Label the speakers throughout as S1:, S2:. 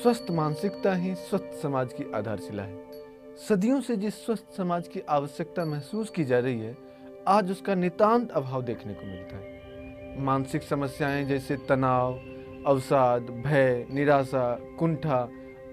S1: स्वस्थ मानसिकता ही स्वस्थ समाज की आधारशिला है। सदियों से जिस स्वस्थ समाज की आवश्यकता महसूस की जा रही है, आज उसका नितांत अभाव देखने को मिलता है। मानसिक समस्याएं जैसे तनाव, अवसाद, भय, निराशा, कुंठा,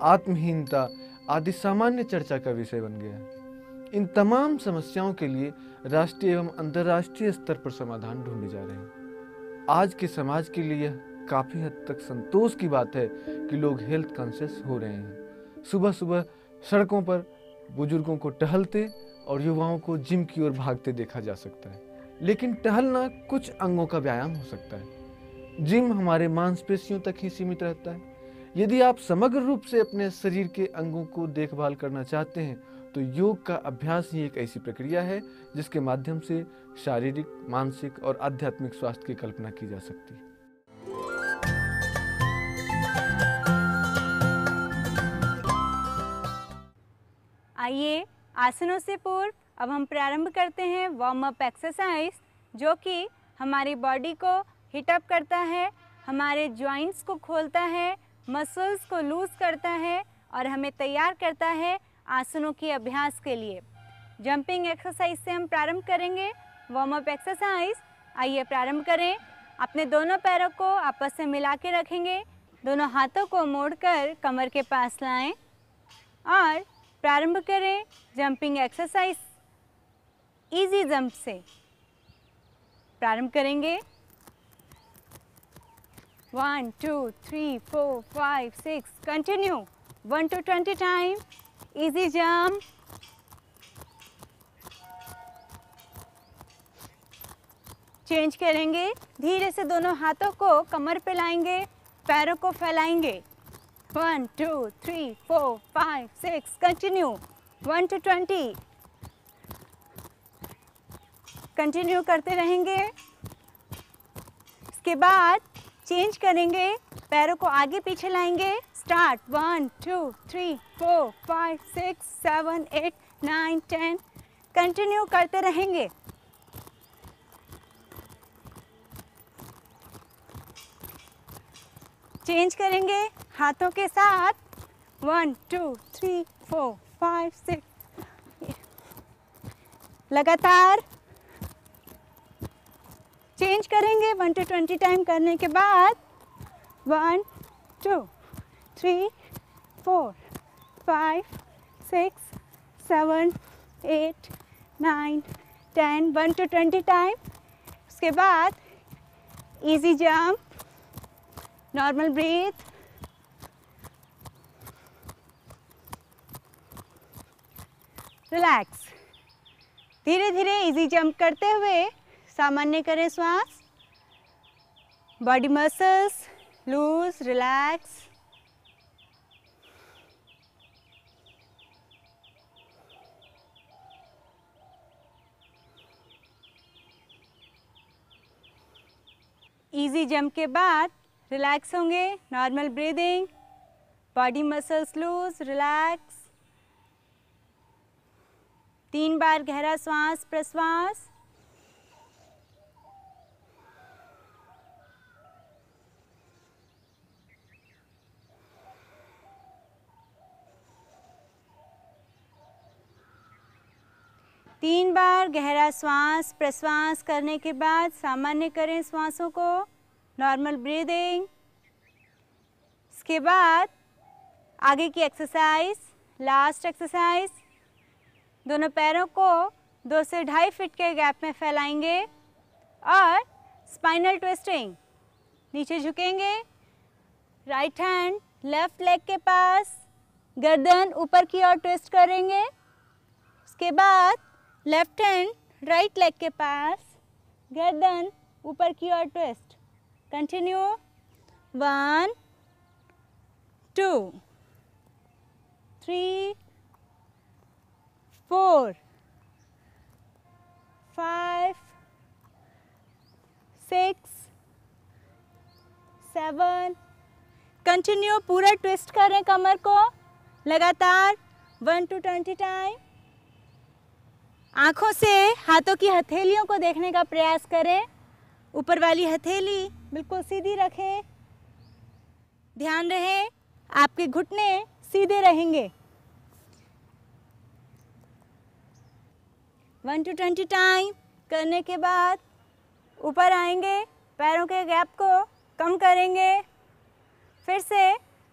S1: आत्महीनता आदि सामान्य चर्चा का विषय बन गया है। इन तमाम समस्याओं के लिए राष्ट्रीय एवं अंतर्राष्ट्रीय स्तर पर समाधान ढूंढे जा रहे हैं। आज के समाज के लिए काफ़ी हद तक संतोष की बात है कि लोग हेल्थ कॉन्शियस हो रहे हैं। सुबह सुबह सड़कों पर बुजुर्गों को टहलते और युवाओं को जिम की ओर भागते देखा जा सकता है। लेकिन टहलना कुछ अंगों का व्यायाम हो सकता है, जिम हमारे मांसपेशियों तक ही सीमित रहता है। यदि आप समग्र रूप से अपने शरीर के अंगों को देखभाल करना चाहते हैं तो योग का अभ्यास ही एक ऐसी प्रक्रिया है जिसके माध्यम से शारीरिक, मानसिक और आध्यात्मिक स्वास्थ्य की कल्पना की जा सकती है।
S2: आइए आसनों से पूर्व अब हम प्रारंभ करते हैं वार्म अप एक्सरसाइज, जो कि हमारी बॉडी को हीट अप करता है, हमारे जॉइंट्स को खोलता है, मसल्स को लूज करता है और हमें तैयार करता है आसनों के अभ्यास के लिए। जंपिंग एक्सरसाइज से हम प्रारंभ करेंगे वार्म अप एक्सरसाइज। आइए प्रारंभ करें। अपने दोनों पैरों को आपस में मिला के रखेंगे, दोनों हाथों को मोड़कर कमर के पास लाएं और प्रारंभ करें जंपिंग एक्सरसाइज। इजी जंप से प्रारंभ करेंगे। 1 2 3 4 5 6 continue 1 to 20 time. Easy jump. Change करेंगे। धीरे से दोनों हाथों को कमर पे लाएंगे, पैरों को फैलाएंगे। 1 2 3 4 5 6 कंटिन्यू 1 to 20। कंटिन्यू करते रहेंगे। इसके बाद चेंज करेंगे, पैरों को आगे पीछे लाएंगे। स्टार्ट 1 2 3 4 5 6 7 8 9 10। कंटिन्यू करते रहेंगे। चेंज करेंगे हाथों के साथ। 1 2 3 4 5 6। लगातार चेंज करेंगे 1 to 20 टाइम करने के बाद। 1 2 3 4 5 6 7 8 9 10। 1 to 20 टाइम। उसके बाद easy jump, normal breath. Relax. धीरे धीरे इजी जंप करते हुए सामान्य करें श्वास। Body muscles loose, relax. Easy jump के बाद रिलैक्स होंगे, normal breathing, body muscles loose, relax. 3 बार गहरा श्वास प्रश्वास। तीन बार गहरा श्वास प्रश्वास करने के बाद सामान्य करें श्वासों को, नॉर्मल ब्रीदिंग। इसके बाद आगे की एक्सरसाइज, लास्ट एक्सरसाइज। दोनों पैरों को 2 से 2.5 फीट के गैप में फैलाएंगे और स्पाइनल ट्विस्टिंग। नीचे झुकेंगे, राइट हैंड लेफ्ट लेग के पास, गर्दन ऊपर की ओर ट्विस्ट करेंगे। उसके बाद लेफ्ट हैंड राइट लेग के पास, गर्दन ऊपर की ओर ट्विस्ट। कंटिन्यू 1 2 3 4 5 6 7। कंटिन्यू पूरा ट्विस्ट करें कमर को लगातार 1 to 20 टाइम। आँखों से हाथों की हथेलियों को देखने का प्रयास करें। ऊपर वाली हथेली बिल्कुल सीधी रखें। ध्यान रहे आपके घुटने सीधे रहेंगे। 1 to 20 टाइम करने के बाद ऊपर आएंगे, पैरों के गैप को कम करेंगे, फिर से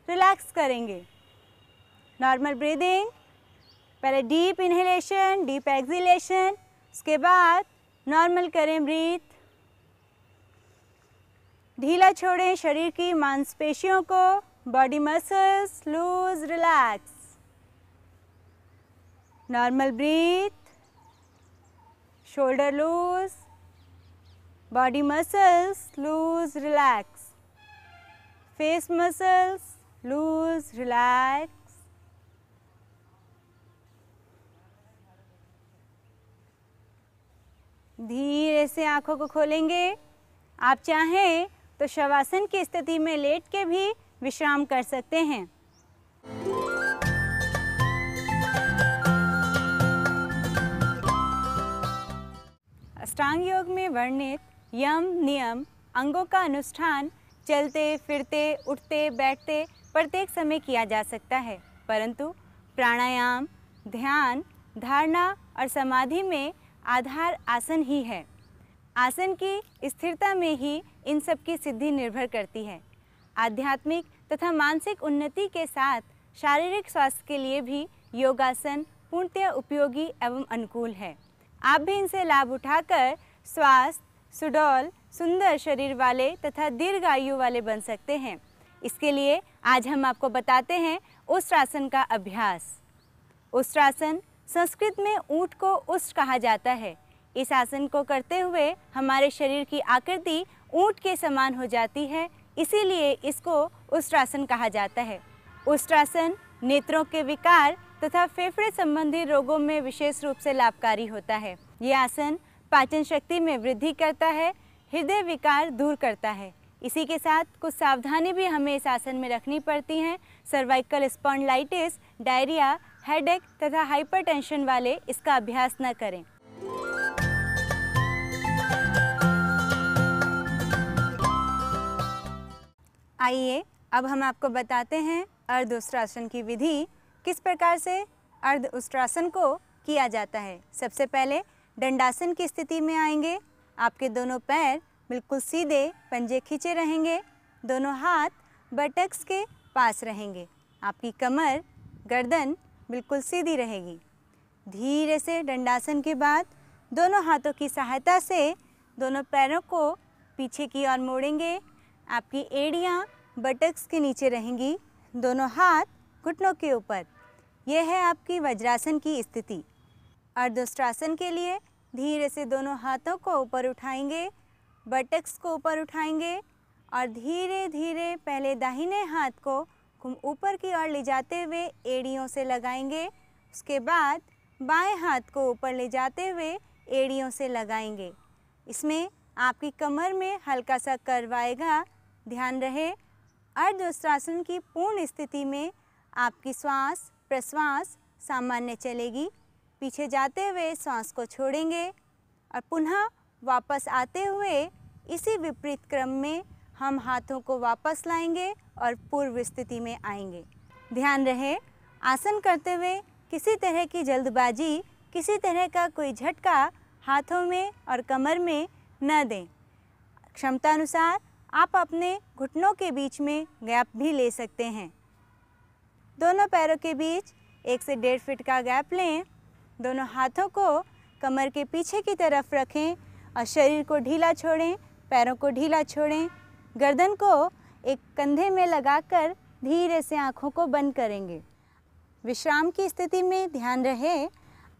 S2: रिलैक्स करेंगे। नॉर्मल ब्रीदिंग, पहले डीप इनहेलेशन, डीप एक्सहेलेशन, उसके बाद नॉर्मल करें ब्रीथ। ढीला छोड़ें शरीर की मांसपेशियों को, body muscles loose relax. Normal breath, shoulder loose, body muscles loose, relax, face muscles loose, relax. धीरे से आंखों को खोलेंगे। आप चाहें तो शवासन की स्थिति में लेट के भी विश्राम कर सकते हैं। अष्टांग योग में वर्णित यम नियम अंगों का अनुष्ठान चलते फिरते उठते बैठते प्रत्येक समय किया जा सकता है, परंतु प्राणायाम, ध्यान, धारणा और समाधि में आधार आसन ही है। आसन की स्थिरता में ही इन सब की सिद्धि निर्भर करती है। आध्यात्मिक तथा मानसिक उन्नति के साथ शारीरिक स्वास्थ्य के लिए भी योगासन पूर्णतः उपयोगी एवं अनुकूल है। आप भी इनसे लाभ उठाकर स्वस्थ, सुडौल, सुंदर शरीर वाले तथा दीर्घ आयु वाले बन सकते हैं। इसके लिए आज हम आपको बताते हैं उष्ट्रासन का अभ्यास। उष्ट्रासन संस्कृत में ऊंट को उष्ट कहा जाता है। इस आसन को करते हुए हमारे शरीर की आकृति ऊंट के समान हो जाती है, इसीलिए इसको उष्ट्रासन कहा जाता है। उष्ट्रासन नेत्रों के विकार तथा फेफड़े संबंधी रोगों में विशेष रूप से लाभकारी होता है। ये आसन पाचन शक्ति में वृद्धि करता है, हृदय विकार दूर करता है। इसी के साथ कुछ सावधानी भी हमें इस आसन में रखनी पड़ती हैं। सर्वाइकल स्पॉन्डिलाइटिस, डायरिया, हेडेक तथा हाइपरटेंशन वाले इसका अभ्यास न करें। आइए अब हम आपको बताते हैं अर्ध उष्ट्रासन की विधि, किस प्रकार से अर्ध उष्ट्रासन को किया जाता है। सबसे पहले दंडासन की स्थिति में आएंगे। आपके दोनों पैर बिल्कुल सीधे, पंजे खींचे रहेंगे, दोनों हाथ बटक्स के पास रहेंगे। आपकी कमर, गर्दन बिल्कुल सीधी रहेगी। धीरे से दंडासन के बाद दोनों हाथों की सहायता से दोनों पैरों को पीछे की ओर मोड़ेंगे। आपकी एड़ियाँ बटक्स के नीचे रहेंगी, दोनों हाथ घुटनों के ऊपर। यह है आपकी वज्रासन की स्थिति। अर्धोष्ट्रासन के लिए धीरे से दोनों हाथों को ऊपर उठाएंगे, बटक्स को ऊपर उठाएंगे और धीरे धीरे पहले दाहिने हाथ को ऊपर की ओर ले जाते हुए एड़ियों से लगाएंगे। उसके बाद बाएं हाथ को ऊपर ले जाते हुए एड़ियों से लगाएंगे। इसमें आपकी कमर में हल्का सा कर्व आएगा, ध्यान रहे। अर्धोष्ट्रासन की पूर्ण स्थिति में आपकी श्वास प्रश्वास सामान्य चलेगी। पीछे जाते हुए श्वास को छोड़ेंगे और पुनः वापस आते हुए इसी विपरीत क्रम में हम हाथों को वापस लाएंगे और पूर्व स्थिति में आएंगे। ध्यान रहे, आसन करते हुए किसी तरह की जल्दबाजी, किसी तरह का कोई झटका हाथों में और कमर में न दें। क्षमता अनुसार आप अपने घुटनों के बीच में गैप भी ले सकते हैं। दोनों पैरों के बीच 1 से 1.5 फीट का गैप लें। दोनों हाथों को कमर के पीछे की तरफ रखें और शरीर को ढीला छोड़ें, पैरों को ढीला छोड़ें। गर्दन को एक कंधे में लगाकर धीरे से आँखों को बंद करेंगे। विश्राम की स्थिति में ध्यान रहे,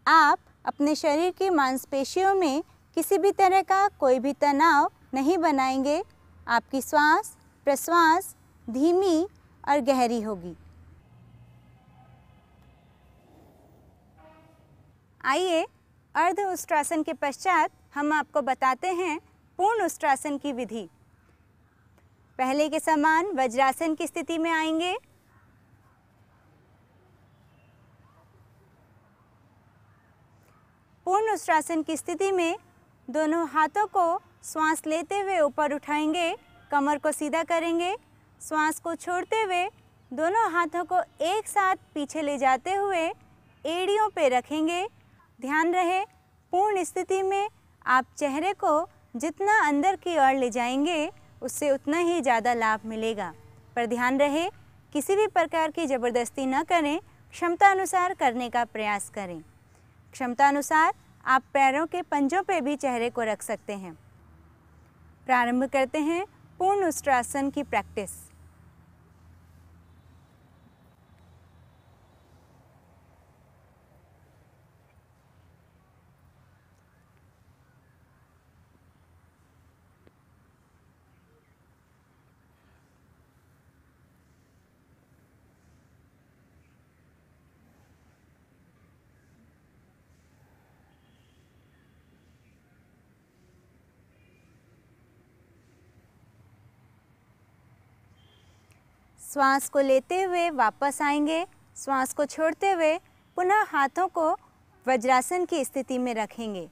S2: आप अपने शरीर की मांसपेशियों में किसी भी तरह का कोई भी तनाव नहीं बनाएंगे। आपकी श्वास प्रश्वास धीमी और गहरी होगी। आइए अर्ध उष्ट्रासन के पश्चात हम आपको बताते हैं पूर्ण उष्ट्रासन की विधि। पहले के समान वज्रासन की स्थिति में आएंगे। पूर्ण उष्ट्रासन की स्थिति में दोनों हाथों को श्वास लेते हुए ऊपर उठाएंगे, कमर को सीधा करेंगे। श्वास को छोड़ते हुए दोनों हाथों को एक साथ पीछे ले जाते हुए एड़ियों पे रखेंगे। ध्यान रहे, पूर्ण स्थिति में आप चेहरे को जितना अंदर की ओर ले जाएंगे उससे उतना ही ज़्यादा लाभ मिलेगा। पर ध्यान रहे, किसी भी प्रकार की ज़बरदस्ती न करें, क्षमता अनुसार करने का प्रयास करें। क्षमता अनुसार आप पैरों के पंजों पे भी चेहरे को रख सकते हैं। प्रारंभ करते हैं पूर्ण उष्ट्रासन की प्रैक्टिस। श्वास को लेते हुए वापस आएंगे। श्वास को छोड़ते हुए पुनः हाथों को वज्रासन की स्थिति में रखेंगे।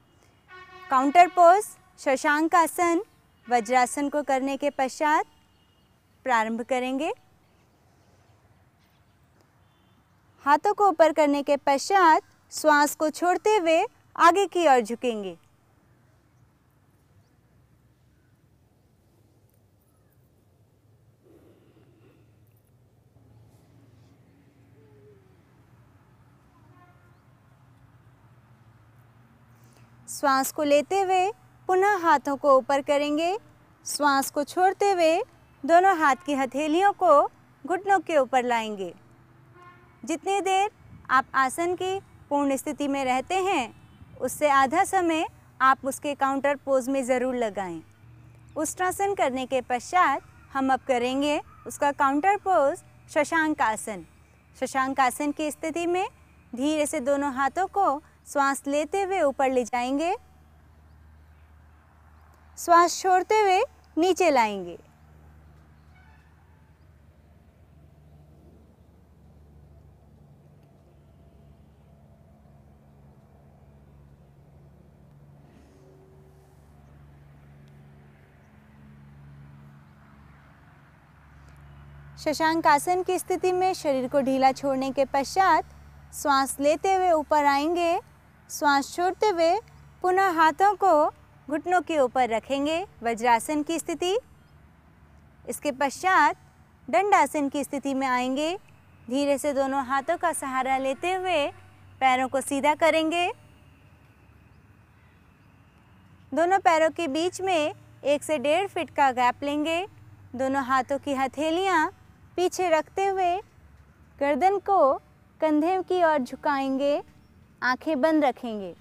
S2: काउंटर पोज शशांक आसन वज्रासन को करने के पश्चात प्रारंभ करेंगे। हाथों को ऊपर करने के पश्चात श्वास को छोड़ते हुए आगे की ओर झुकेंगे। श्वास को लेते हुए पुनः हाथों को ऊपर करेंगे। श्वास को छोड़ते हुए दोनों हाथ की हथेलियों को घुटनों के ऊपर लाएंगे। जितनी देर आप आसन की पूर्ण स्थिति में रहते हैं उससे आधा समय आप उसके काउंटर पोज में ज़रूर लगाएं। उष्ट्रासन करने के पश्चात हम अब करेंगे उसका काउंटर पोज शशांक आसन। शशांक आसन की स्थिति में धीरे से दोनों हाथों को श्वास लेते हुए ऊपर ले जाएंगे। श्वास छोड़ते हुए नीचे लाएंगे। शशांक आसन की स्थिति में शरीर को ढीला छोड़ने के पश्चात श्वास लेते हुए ऊपर आएंगे। श्वास छोड़ते हुए पुनः हाथों को घुटनों के ऊपर रखेंगे, वज्रासन की स्थिति। इसके पश्चात दंडासन की स्थिति में आएंगे। धीरे से दोनों हाथों का सहारा लेते हुए पैरों को सीधा करेंगे। दोनों पैरों के बीच में 1 से 1.5 फीट का गैप लेंगे। दोनों हाथों की हथेलियां पीछे रखते हुए गर्दन को कंधे की ओर झुकाएंगे, आंखें बंद रखेंगे।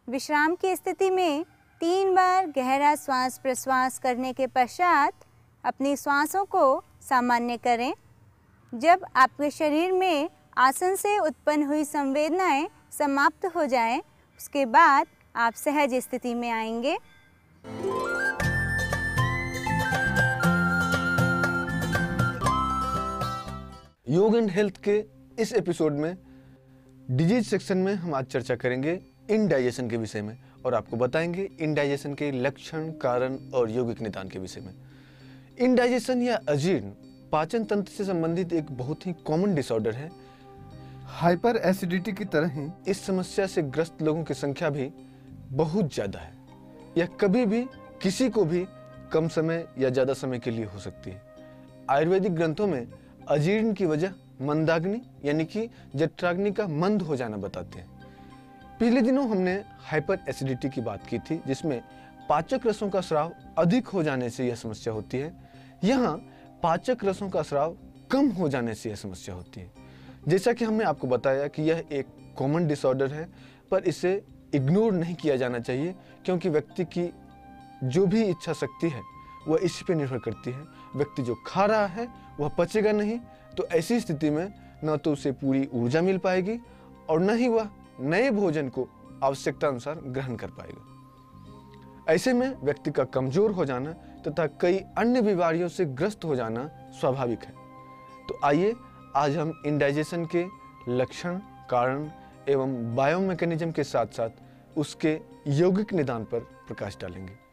S2: विश्राम की स्थिति में 3 बार गहरा श्वास प्रश्वास करने के पश्चात अपनी श्वासों को सामान्य करें। जब आपके शरीर में आसन से उत्पन्न हुई संवेदनाएं समाप्त हो जाएं, उसके बाद आप सहज स्थिति में आएंगे।
S1: योग एंड हेल्थ के इस एपिसोड में डिजीज सेक्शन में हम आज चर्चा करेंगे इनडाइजेशन के विषय में और आपको बताएंगे इनडाइजेशन के लक्षण, कारण और यौगिक निदान के विषय में। इनडाइजेशन या अजीर्ण पाचन तंत्र से संबंधित एक बहुत ही कॉमन डिसऑर्डर है। हाइपर एसिडिटी की तरह ही इस समस्या से ग्रस्त लोगों की संख्या भी बहुत ज़्यादा है। यह कभी भी किसी को भी कम समय या ज़्यादा समय के लिए हो सकती है। आयुर्वेदिक ग्रंथों में अजीर्ण की वजह मंदाग्नि यानी कि जठराग्नि का मंद हो जाना बताते हैं। पिछले दिनों हमने हाइपर एसिडिटी की बात की थी, जिसमें पाचक रसों का स्राव अधिक हो जाने से यह समस्या होती है। यहाँ पाचक रसों का स्राव कम हो जाने से यह समस्या होती है। जैसा कि हमने आपको बताया कि यह एक कॉमन डिसऑर्डर है, पर इसे इग्नोर नहीं किया जाना चाहिए, क्योंकि व्यक्ति की जो भी इच्छा शक्ति है वह इसी पे निर्भर करती है। व्यक्ति जो खा रहा है वह पचेगा नहीं, तो ऐसी स्थिति में न तो उसे पूरी ऊर्जा मिल पाएगी और न ही वह नए भोजन को आवश्यकता अनुसार ग्रहण कर पाएगा। ऐसे में व्यक्ति का कमजोर हो जाना तथा कई अन्य बीमारियों से ग्रस्त हो जाना स्वाभाविक है। तो आइए आज हम इंडाइजेशन के लक्षण, कारण एवं बायोमैकेनिज्म के साथ साथ उसके यौगिक निदान पर प्रकाश डालेंगे।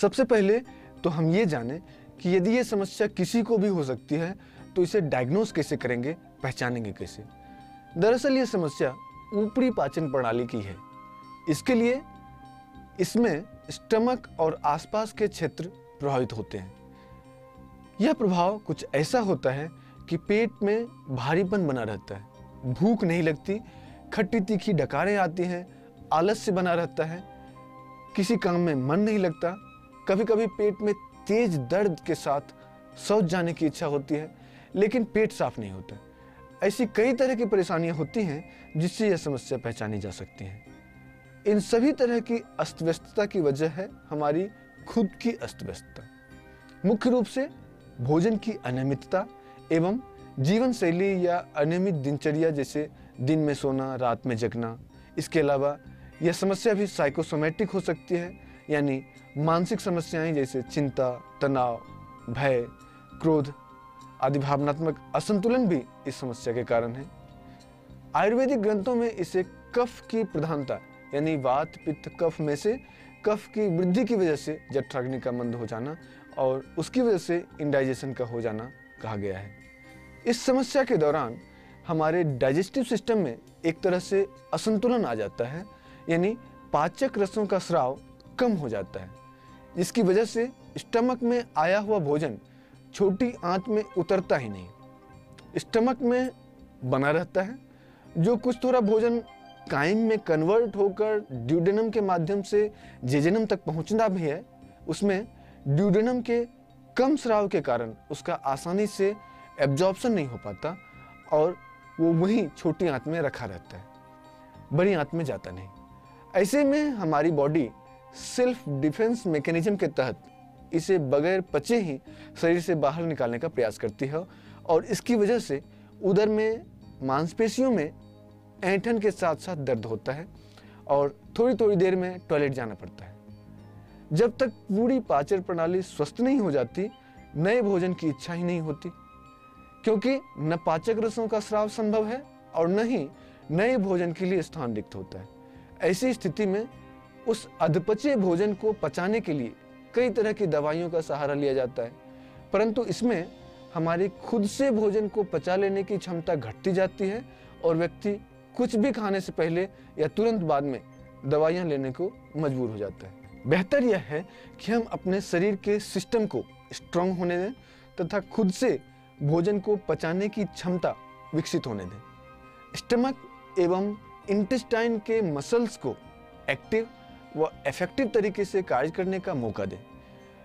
S1: सबसे पहले तो हम ये जानें कि यदि ये समस्या किसी को भी हो सकती है तो इसे डायग्नोस कैसे करेंगे, पहचानेंगे कैसे। दरअसल ये समस्या ऊपरी पाचन प्रणाली की है। इसके लिए इसमें स्टमक और आसपास के क्षेत्र प्रभावित होते हैं। यह प्रभाव कुछ ऐसा होता है कि पेट में भारीपन बना रहता है, भूख नहीं लगती, खट्टी तीखी डकारें आती हैं, आलस्य बना रहता है, किसी काम में मन नहीं लगता, कभी कभी पेट में तेज दर्द के साथ शौच जाने की इच्छा होती है, लेकिन पेट साफ नहीं होता। ऐसी कई तरह की परेशानियां होती हैं जिससे यह समस्या पहचानी जा सकती है। इन सभी तरह की अस्त व्यस्तता की वजह है हमारी खुद की अस्त व्यस्तता। मुख्य रूप से भोजन की अनियमितता एवं जीवन शैली या अनियमित दिनचर्या, जैसे दिन में सोना, रात में जगना। इसके अलावा यह समस्या भी साइकोसोमैटिक हो सकती है, यानी मानसिक समस्याएं जैसे चिंता, तनाव, भय, क्रोध आदि भावनात्मक असंतुलन भी इस समस्या के कारण है। आयुर्वेदिक ग्रंथों में इसे कफ की प्रधानता यानी वात, पित्त, कफ में से कफ की वृद्धि की वजह से जठराग्नि का मंद हो जाना और उसकी वजह से इंडाइजेशन का हो जाना कहा गया है। इस समस्या के दौरान हमारे डाइजेस्टिव सिस्टम में एक तरह से असंतुलन आ जाता है, यानी पाचक रसों का स्राव कम हो जाता है, जिसकी वजह से स्टमक में आया हुआ भोजन छोटी आंत में उतरता ही नहीं, स्टमक में बना रहता है। जो कुछ थोड़ा भोजन काइम में कन्वर्ट होकर ड्यूडेनम के माध्यम से जेजेनम तक पहुंचना भी है, उसमें ड्यूडेनम के कम स्राव के कारण उसका आसानी से एब्जॉर्प्शन नहीं हो पाता और वो वहीं छोटी आंत में रखा रहता है, बड़ी आंत में जाता नहीं। ऐसे में हमारी बॉडी सेल्फ डिफेंस मैकेनिज्म के तहत इसे बगैर पचे ही शरीर से बाहर निकालने का प्रयास करती है और इसकी वजह से उदर में मांसपेशियों में ऐंठन के साथ साथ दर्द होता है और थोड़ी थोड़ी देर में टॉयलेट जाना पड़ता है। जब तक पूरी पाचन प्रणाली स्वस्थ नहीं हो जाती, नए भोजन की इच्छा ही नहीं होती, क्योंकि न पाचक रसों का स्राव संभव है और न ही नए भोजन के लिए स्थान रिक्त होता है। ऐसी स्थिति में उस अधपचे भोजन को पचाने के लिए कई तरह की दवाइयों का सहारा लिया जाता है, परंतु इसमें हमारी खुद से भोजन को पचा लेने की क्षमता घटती जाती है और व्यक्ति कुछ भी खाने से पहले या तुरंत बाद में दवाइयां लेने को मजबूर हो जाता है। बेहतर यह है कि हम अपने शरीर के सिस्टम को स्ट्रांग होने दें तथा खुद से भोजन को पचाने की क्षमता विकसित होने दें। स्टमक एवं इंटेस्टाइन के मसल्स को एक्टिव व इफेक्टिव तरीके से कार्य करने का मौका दें।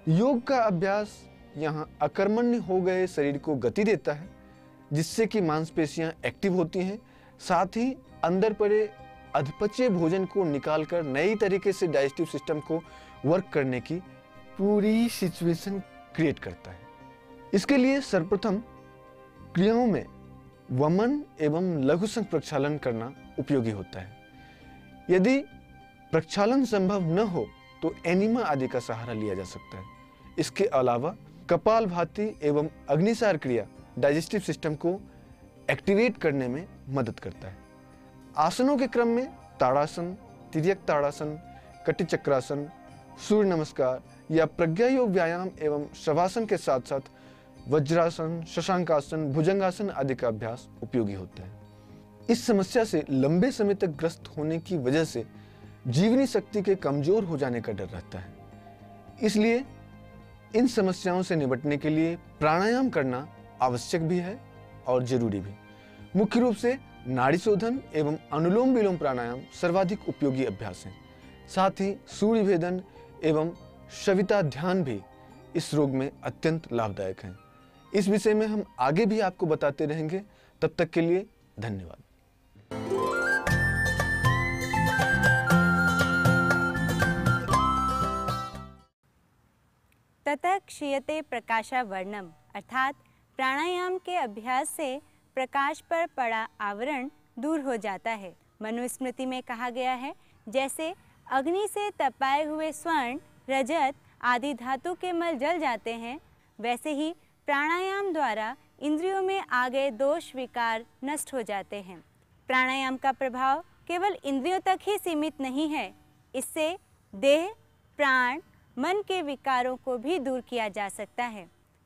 S1: योग का अभ्यास यहाँ अकर्मण्य हो गए शरीर को गति देता है, जिससे कि मांसपेशियां एक्टिव होती हैं, साथ ही अंदर पड़े अधपचे भोजन को निकालकर नई तरीके से डाइजेस्टिव सिस्टम को वर्क करने की पूरी सिचुएशन क्रिएट करता है। इसके लिए सर्वप्रथम क्रियाओं में वमन एवं लघु संघ प्रक्षालन करना उपयोगी होता है। यदि प्रक्षालन संभव न हो तो एनिमा आदि का सहारा लिया जा सकता है। इसके अलावा कपालभाति एवं अग्निसार क्रिया डाइजेस्टिव सिस्टम को एक्टिवेट करने में मदद करता है। आसनों के क्रम में ताड़ासन, तिर्यक ताड़ासन, कटी चक्रासन, सूर्य नमस्कार या प्रज्ञा योग व्यायाम एवं शवासन के साथ साथ वज्रासन, शशांकासन, भुजंगासन आदि का अभ्यास उपयोगी होता है। इस समस्या से लंबे समय तक ग्रस्त होने की वजह से जीवनी शक्ति के कमजोर हो जाने का डर रहता है। इसलिए इन समस्याओं से निपटने के लिए प्राणायाम करना आवश्यक भी है और जरूरी भी। मुख्य रूप से नाड़ी शोधन एवं अनुलोम विलोम प्राणायाम सर्वाधिक उपयोगी अभ्यास हैं। साथ ही सूर्य भेदन एवं शविता ध्यान भी इस रोग में अत्यंत लाभदायक हैं। इस विषय में हम आगे भी आपको बताते रहेंगे। तब तक के लिए धन्यवाद।
S2: ततः क्षीयते प्रकाशावर्णम, अर्थात प्राणायाम के अभ्यास से प्रकाश पर पड़ा आवरण दूर हो जाता है। मनुस्मृति में कहा गया है, जैसे अग्नि से तपाए हुए स्वर्ण, रजत आदि धातु के मल जल जाते हैं, वैसे ही प्राणायाम द्वारा इंद्रियों में आ गए दोष विकार नष्ट हो जाते हैं। प्राणायाम का प्रभाव केवल इंद्रियों तक ही सीमित नहीं है, इससे देह, प्राण, मन के विकारों को भी दूर किया जा सकता है।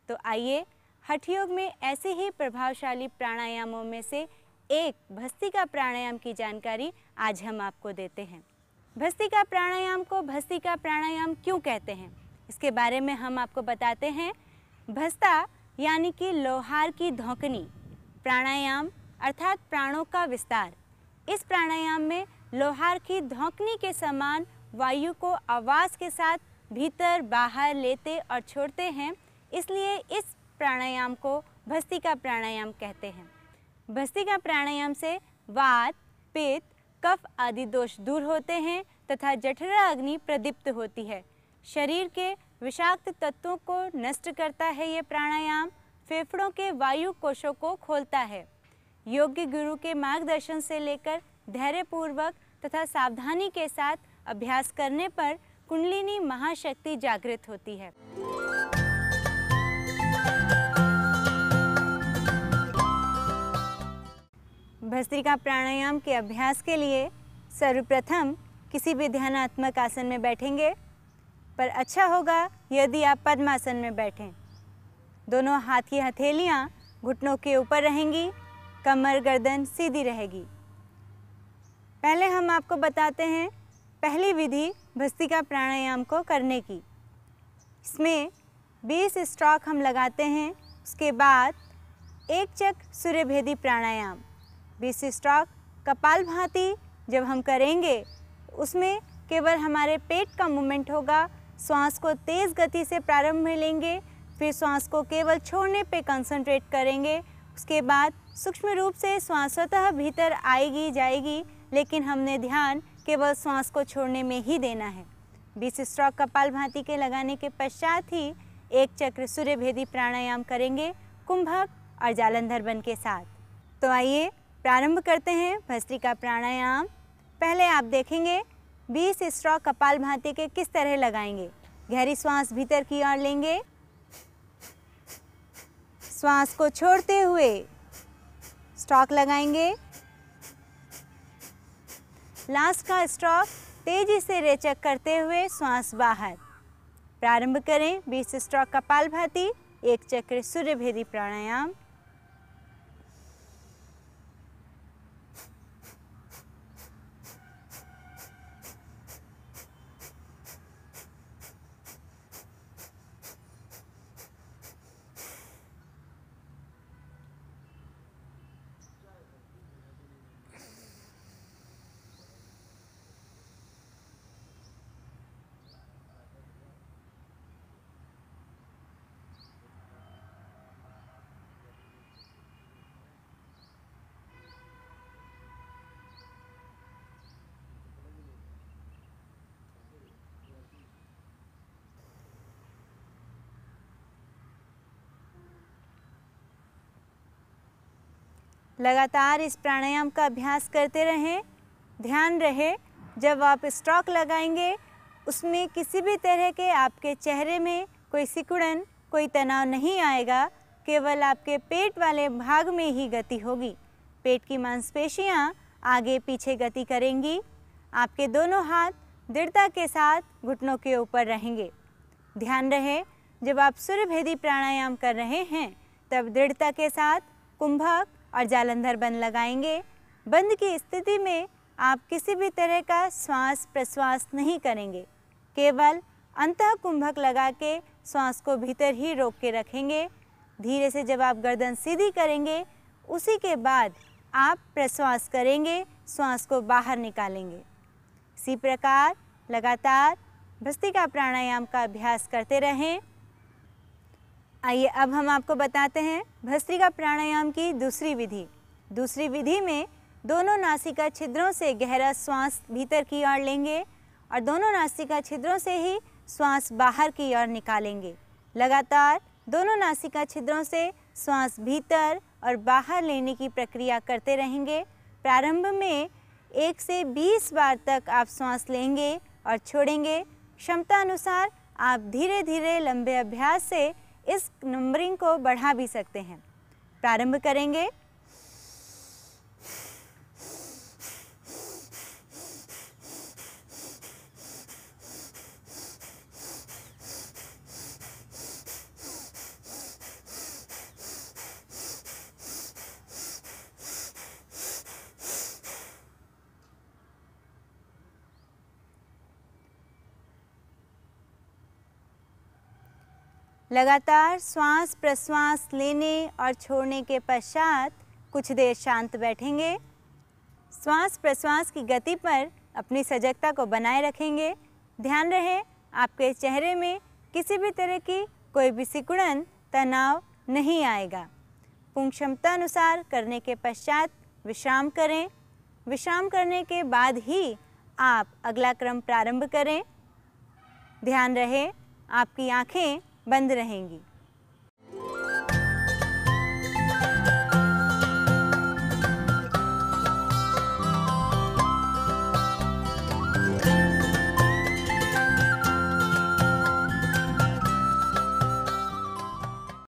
S2: तो आइए हठ योग में ऐसे ही प्रभावशाली प्राणायामों में से एक भस्त्रिका प्राणायाम की जानकारी आज हम आपको देते हैं। भस्त्रिका प्राणायाम को भस्त्रिका प्राणायाम क्यों कहते हैं, इसके बारे में हम आपको बताते हैं। भस्ता यानी कि लोहार की धौंकनी, प्राणायाम अर्थात प्राणों का विस्तार। इस प्राणायाम में लोहार की धौंकनी के समान वायु को आवाज़ के साथ भीतर बाहर लेते और छोड़ते हैं, इसलिए इस प्राणायाम को भस्त्रिका प्राणायाम कहते हैं। भस्त्रिका प्राणायाम से वात, पित्त, कफ आदि दोष दूर होते हैं तथा जठरा अग्नि प्रदीप्त होती है। शरीर के विषाक्त तत्वों को नष्ट करता है ये प्राणायाम, फेफड़ों के वायु कोशों को खोलता है। योग्य गुरु के मार्गदर्शन से लेकर धैर्यपूर्वक तथा सावधानी के साथ अभ्यास करने पर कुंडलिनी महाशक्ति जागृत होती है। भस्त्रिका प्राणायाम के अभ्यास के लिए सर्वप्रथम किसी भी ध्यानात्मक आसन में बैठेंगे, पर अच्छा होगा यदि आप पद्मासन में बैठें। दोनों हाथ की हथेलियां घुटनों के ऊपर रहेंगी, कमर गर्दन सीधी रहेगी। पहले हम आपको बताते हैं पहली विधि भस्त्रिका प्राणायाम को करने की। इसमें 20 स्ट्रोक हम लगाते हैं। उसके बाद एक चक्र सूर्यभेदी प्राणायाम, 20 स्ट्रोक कपालभाति जब हम करेंगे उसमें केवल हमारे पेट का मूवमेंट होगा। श्वास को तेज़ गति से प्रारंभ में लेंगे, फिर श्वास को केवल छोड़ने पे कंसंट्रेट करेंगे। उसके बाद सूक्ष्म रूप से श्वास स्वतः भीतर आएगी जाएगी, लेकिन हमने ध्यान केवल श्वास को छोड़ने में ही देना है। 20 स्ट्रोक कपालभाति के लगाने के पश्चात ही एक चक्र सूर्यभेदी प्राणायाम करेंगे कुंभक और जालंधर बन के साथ। तो आइए प्रारंभ करते हैं भस्त्रिका प्राणायाम। पहले आप देखेंगे 20 स्ट्रोक कपालभाति के किस तरह लगाएंगे। गहरी श्वास भीतर की ओर लेंगे, श्वास को छोड़ते हुए स्ट्रोक लगाएंगे। लास्ट का स्ट्रोक तेजी से रेचक करते हुए श्वास बाहर। प्रारंभ करें 20 स्ट्रोक कपालभाति, एक चक्र सूर्यभेदी प्राणायाम। लगातार इस प्राणायाम का अभ्यास करते रहें। ध्यान रहे जब आप स्ट्रोक लगाएंगे उसमें किसी भी तरह के आपके चेहरे में कोई सिकुड़न, कोई तनाव नहीं आएगा, केवल आपके पेट वाले भाग में ही गति होगी। पेट की मांसपेशियां आगे पीछे गति करेंगी। आपके दोनों हाथ दृढ़ता के साथ घुटनों के ऊपर रहेंगे। ध्यान रहे जब आप सूर्यभेदी प्राणायाम कर रहे हैं तब दृढ़ता के साथ कुंभक और जालंधर बंद लगाएंगे। बंद की स्थिति में आप किसी भी तरह का श्वास प्रश्वास नहीं करेंगे, केवल अंतः कुंभक लगा के श्वास को भीतर ही रोक के रखेंगे। धीरे से जब आप गर्दन सीधी करेंगे उसी के बाद आप प्रश्वास करेंगे, श्वास को बाहर निकालेंगे। इसी प्रकार लगातार भस्त्रिका प्राणायाम का अभ्यास करते रहें। आइए अब हम आपको बताते हैं भस्त्रिका प्राणायाम की दूसरी विधि। दूसरी विधि में दोनों नासिका छिद्रों से गहरा श्वास भीतर की ओर लेंगे और दोनों नासिका छिद्रों से ही श्वास बाहर की ओर निकालेंगे। लगातार दोनों नासिका छिद्रों से श्वास भीतर और बाहर लेने की प्रक्रिया करते रहेंगे। प्रारंभ में 1 से 20 बार तक आप श्वास लेंगे और छोड़ेंगे। क्षमता अनुसार आप धीरे धीरे लंबे अभ्यास से इस नंबरिंग को बढ़ा भी सकते हैं। प्रारंभ करेंगे। लगातार श्वास प्रश्वास लेने और छोड़ने के पश्चात कुछ देर शांत बैठेंगे। श्वास प्रश्वास की गति पर अपनी सजगता को बनाए रखेंगे। ध्यान रहे आपके चेहरे में किसी भी तरह की कोई भी सिकुड़न तनाव नहीं आएगा। पूर्ण क्षमता अनुसार करने के पश्चात विश्राम करें। विश्राम करने के बाद ही आप अगला क्रम प्रारंभ करें। ध्यान रहे आपकी आंखें बंद रहेंगी।